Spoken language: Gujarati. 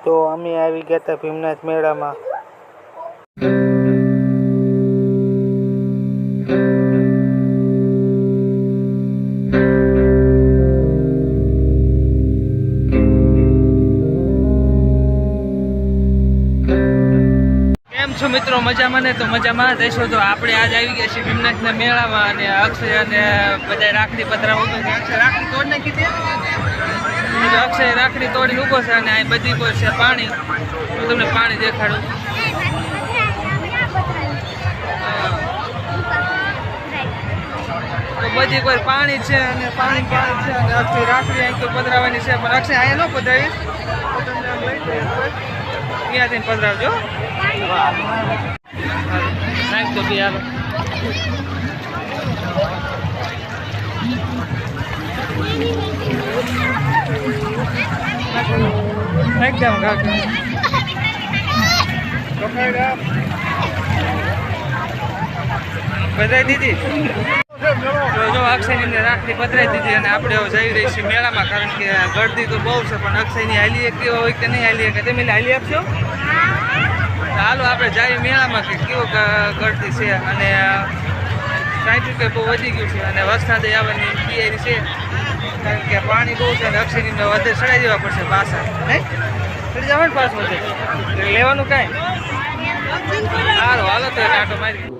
તો અમે આવી ગયા હતા ભીમનાથ મેળામાં. કેમ છો મિત્રો, મજામાં ને? તો મજામાં જ હશો. તો આપણે આજ આવી ગયા છીએ ભીમનાથના મેળામાં અને અક્ષય અને બધા રાખડી પધરાવો. અક્ષય રાખડી તોડ નાખી દે. અક્ષય રાખડી તોડીને ઊભો છે અને અહીં બધી કોઈ છે પાણી. હું તમને પાણી દેખાડું. તો બધી કોઈ પાણી છે અને પાણી છે અને અક્ષય રાખડી અહીં કોઈ પધરાવવાની છે, પણ અક્ષય અહીંયા ન પધરાવીશ. ત્યાંથી પધરાવજો. નાખ તો બી હાલો. એકદમ બધાઈ દીધી. જો અક્ષયની રાખડી પધરાઈ દીધી અને આપણે જઈ રહી છીએ મેળામાં, કારણ કે ગળદી તો બહુ છે, પણ અક્ષયની હાલી એક કેવો હોય કે નહીં હાલી કે તમે હાલી આપશો. હાલો આપણે જઈએ મેળામાં કે કેવો ગળદી છે. અને ટ્રાફિક બહુ વધી ગયું છે અને વરસાદ આવવાની તૈયારી છે, કારણ કે પાણી બહુ છે અને અક્ષયની વધે ચડાવી દેવા પડશે પાછા. નહીં ચડી જવા ને પાછું વધે લેવાનું કાંઈ. હાલો હાલો તો આટો મારી.